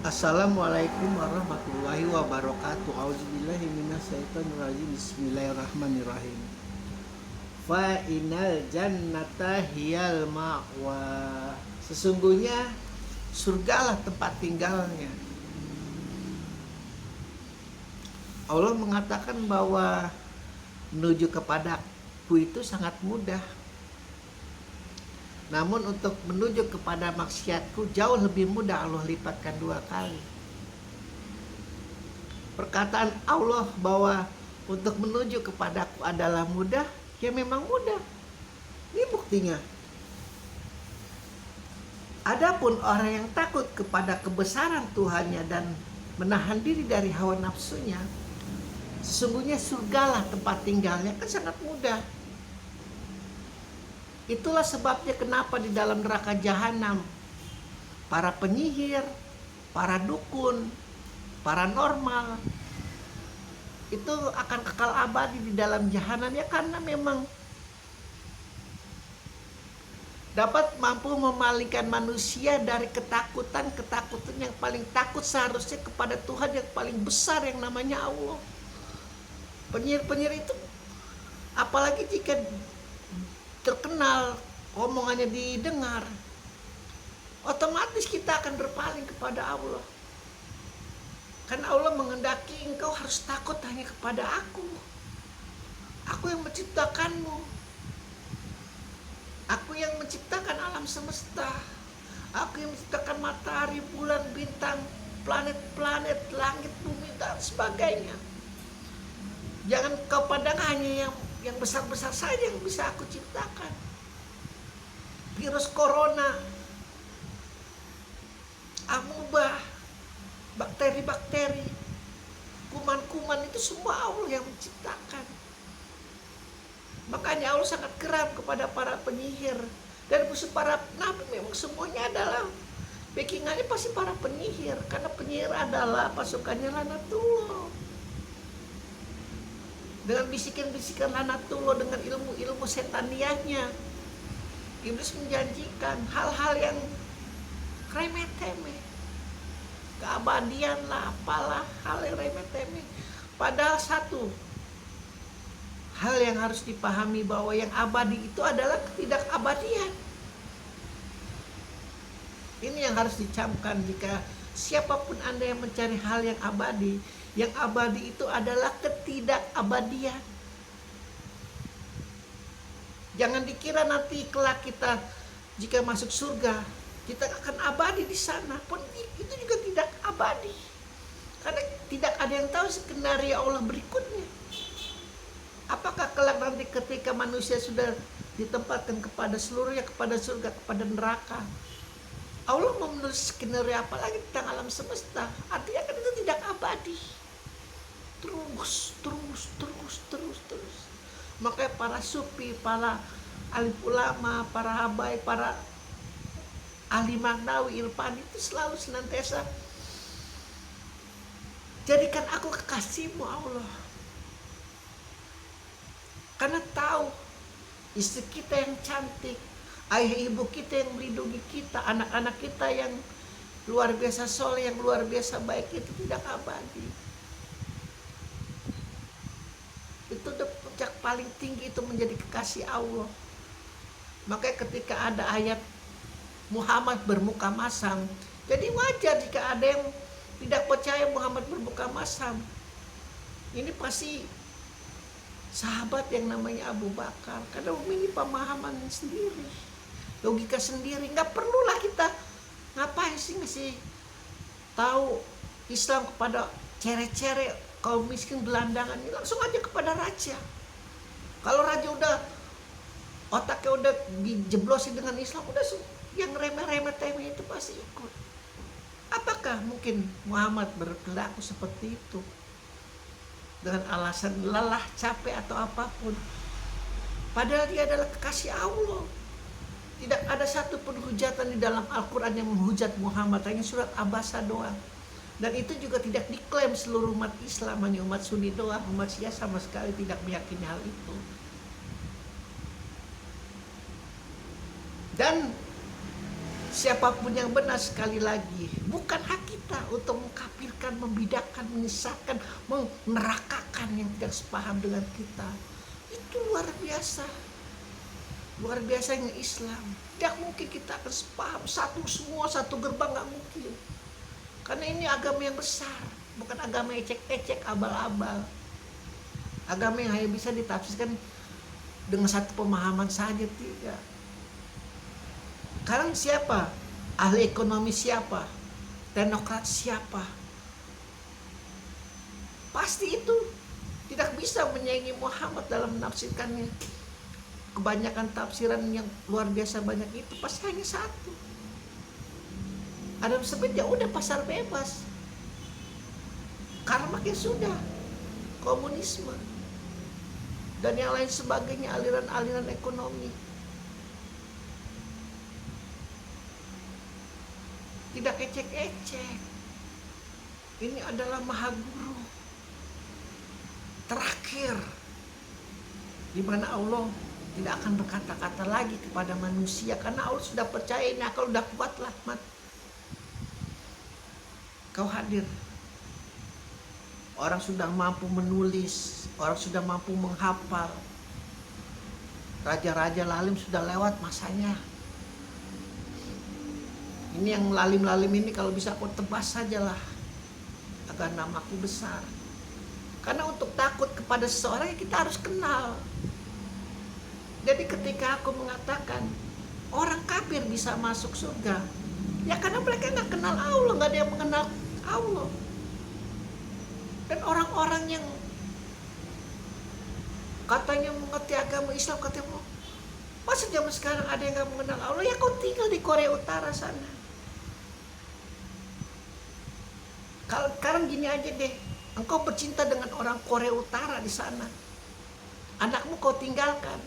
Assalamualaikum warahmatullahi wabarakatuh. Auzubillahi minasyaitonirrajim. Bismillahirrahmanirrahim. Fa inal jannata hiyal ma'wa. Sesungguhnya surgalah tempat tinggalnya. Allah mengatakan bahwa menuju kepadaku itu sangat mudah. Namun untuk menuju kepada maksiatku jauh lebih mudah, Allah lipatkan 2 kali. Perkataan Allah bahwa untuk menuju kepadaku adalah mudah, ya memang mudah. Ini buktinya. Adapun orang yang takut kepada kebesaran Tuhannya dan menahan diri dari hawa nafsunya, sesungguhnya surgalah tempat tinggalnya, kan sangat mudah. Itulah sebabnya kenapa di dalam neraka jahanam para penyihir, para dukun, paranormal itu akan kekal abadi di dalam jahanam, ya karena memang dapat mampu memalingkan manusia dari ketakutan yang paling takut seharusnya kepada Tuhan yang paling besar yang namanya Allah. Penyihir-penyihir itu apalagi jika terkenal, omongannya didengar, otomatis kita akan berpaling kepada Allah. Karena Allah menghendaki engkau harus takut hanya kepada Aku. Aku yang menciptakanmu. Aku yang menciptakan alam semesta. Aku yang menciptakan matahari, bulan, bintang, planet-planet, langit, bumi, dan sebagainya. Jangan kau pandang hanya yang besar-besar saja yang bisa Aku ciptakan. Virus corona, amuba, bakteri-bakteri, kuman-kuman, itu semua Allah yang menciptakan. Makanya Allah sangat geram kepada para penyihir. Dan para nabi memang semuanya adalah backingannya pasti para penyihir. Karena penyihir adalah pasukannya Lanatullah. Dengan bisikan-bisikan Lanatullah, dengan ilmu-ilmu setaniahnya, Iblis menjanjikan hal-hal yang remeh-temeh, keabadian lah, apalah hal yang remeh-temeh. Padahal satu hal yang harus dipahami, bahwa yang abadi itu adalah ketidakabadian. Ini yang harus dicamkan. Jika siapapun Anda yang mencari hal yang abadi itu adalah ketidakabadian. Jangan dikira nanti kelak kita jika masuk surga kita akan abadi di sana, pun itu juga tidak abadi. Karena tidak ada yang tahu skenario Allah berikutnya. Apakah kelak nanti ketika manusia sudah ditempatkan kepada seluruhnya, kepada surga, kepada neraka, Allah mau menulis skenario apa lagi tentang alam semesta? Artinya kan itu tidak abadi. Terus. Makanya para sufi, para alim ulama, para habaib, para ahli magnawi, irfan itu selalu senantiasa, jadikan aku kekasihmu Allah. Karena tahu istri kita yang cantik, ayah ibu kita yang melindungi kita, anak-anak kita yang luar biasa soleh, yang luar biasa baik, itu tidak abadi. Itu udah puncak paling tinggi, itu menjadi kekasih Allah. Makanya ketika ada ayat Muhammad bermuka masam, jadi wajar jika ada yang tidak percaya Muhammad bermuka masam. Ini pasti sahabat yang namanya Abu Bakar. Karena ini pemahaman sendiri, logika sendiri. Nggak perlulah kita ngapain sih ngasih tahu Islam kepada cere-cere kaum miskin gelandangan. Ini langsung aja kepada raja. Kalau raja udah otaknya udah dijeblosin dengan Islam, udah yang remeh-remeh temeh itu pasti ikut. Apakah mungkin Muhammad berperilaku seperti itu dengan alasan lelah, capek atau apapun? Padahal dia adalah kekasih Allah. Tidak ada satupun hujatan di dalam Al-Quran yang menghujat Muhammad, hanya surat Abasa doang. Dan itu juga tidak diklaim seluruh umat Islam, hanya umat Sunni doang. Umat Syiah sama sekali tidak meyakini hal itu. Dan siapapun yang benar, sekali lagi, bukan hak kita. untuk mengkafirkan, membidakan, menyesatkan, menerakakan yang tidak sepaham dengan kita. Itu luar biasa. Luar biasanya Islam. Tidak mungkin kita akan sepaham satu gerbang, nggak mungkin. Karena ini agama yang besar, bukan agama ecek-ecek, abal-abal. Agama yang hanya bisa ditafsirkan dengan satu pemahaman saja, tidak. Sekarang siapa? Ahli ekonomi siapa? Teknokrat siapa? Pasti itu tidak bisa menyaingi Muhammad dalam menafsirkannya. Kebanyakan tafsiran yang luar biasa banyak itu pasti hanya satu. Adam Smith ya udah pasar bebas. Karena makin sudah komunisme dan yang lain sebagainya, aliran-aliran ekonomi. Tidak ecek-ecek. Ini adalah maha guru terakhir di mana Allah tidak akan berkata-kata lagi kepada manusia, karena Allah sudah percaya ini akal udah kuat lah, mat. Kau hadir. Orang sudah mampu menulis, orang sudah mampu menghafal. Raja-raja lalim sudah lewat masanya. Ini yang lalim-lalim ini kalau bisa kau tebas sajalah agar namaku besar. Karena untuk takut kepada seseorang kita harus kenal. Jadi ketika aku mengatakan orang kafir bisa masuk surga, ya karena mereka nggak kenal Allah, nggak ada yang mengenal Allah. Dan orang-orang yang katanya mengerti agama Islam, katanya masa zaman sekarang ada yang nggak mengenal Allah? Ya kau tinggal di Korea Utara sana. Kalau sekarang gini aja deh, engkau bercinta dengan orang Korea Utara di sana, anakmu kau tinggalkan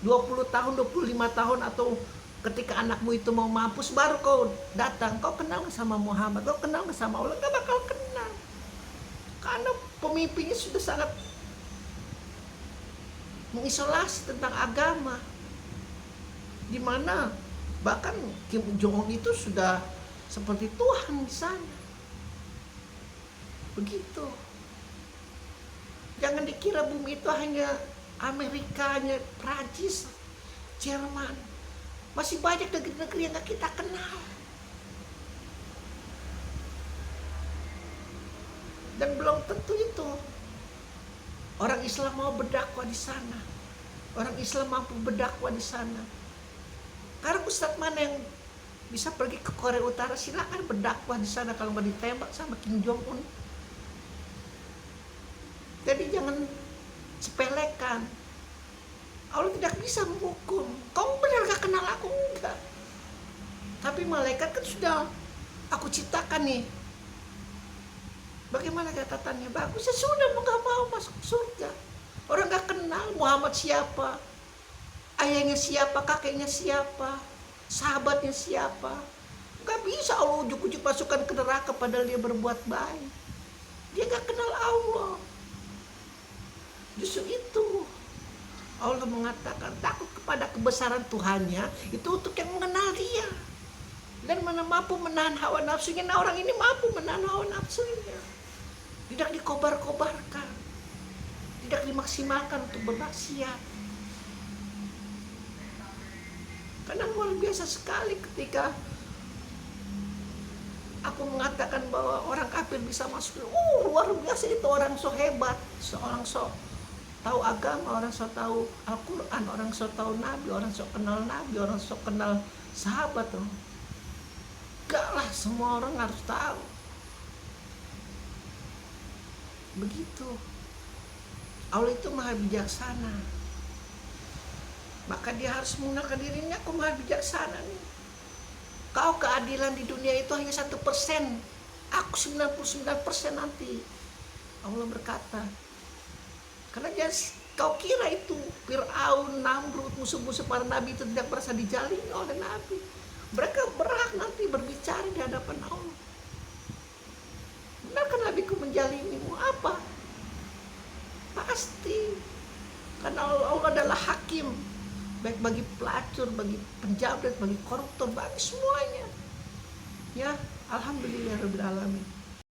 20 tahun, 25 tahun, atau ketika anakmu itu mau mampus baru kau datang. Kau kenal gak sama Muhammad? Kau kenal gak sama Allah? Gak bakal kenal. Karena pemimpinnya sudah sangat mengisolasi tentang agama. Dimana bahkan Kim Jong-un itu sudah seperti Tuhan di sana. Begitu. Jangan dikira bumi itu hanya Amerika, hanya Prancis, Jerman. Masih banyak negeri-negeri yang gak kita kenal. Dan belum tentu itu orang Islam mau berdakwah di sana. Orang Islam mampu berdakwah di sana. Karena ustadz mana yang bisa pergi ke Korea Utara, silakan berdakwah di sana kalau mau ditembak sama Kim Jong Un. Jadi jangan sepelekan. Allah tidak bisa menghukum. Kau benar gak kenal aku? Enggak. Tapi malaikat kan sudah aku ciptakan nih. Bagaimana catatannya? Bagus, ya sudah, mau gak mau masuk surga. Orang gak kenal Muhammad siapa, ayahnya siapa, kakeknya siapa, sahabatnya siapa. Gak bisa Allah ujuk-ujuk masukkan ke neraka padahal dia berbuat baik. Dia gak kenal Allah. Justru itu Allah mengatakan takut kepada kebesaran Tuhannya itu untuk yang mengenal dia dan mana mampu menahan hawa nafsunya. Nah, orang ini mampu menahan hawa nafsunya, tidak dikobar-kobarkan, tidak dimaksimalkan untuk bermaksiat. Karena luar biasa sekali ketika aku mengatakan bahwa orang kafir bisa masuk. Luar biasa itu, orang so hebat, seorang so tahu agama, orang so tahu Al-Quran, orang so tahu Nabi, orang so kenal Nabi, orang so kenal sahabat. Enggak lah, semua orang harus tahu. Begitu. Allah itu maha bijaksana. Maka dia harus menggunakan dirinya, aku maha bijaksana nih. Kau keadilan di dunia itu hanya 1%, aku 99% nanti. Allah berkata. Karena jangan kau kira itu Fir'aun, Namrud, musuh-musuh para nabi itu tidak merasa dijalimi oleh nabi. Mereka berhak nanti berbicara di hadapan Allah. Benarkah nabiku menjalimimu? Apa? Pasti. Karena Allah adalah hakim, baik bagi pelacur, bagi penjamret, bagi koruptor, bagi semuanya. Ya, alhamdulillahirabbil alamin.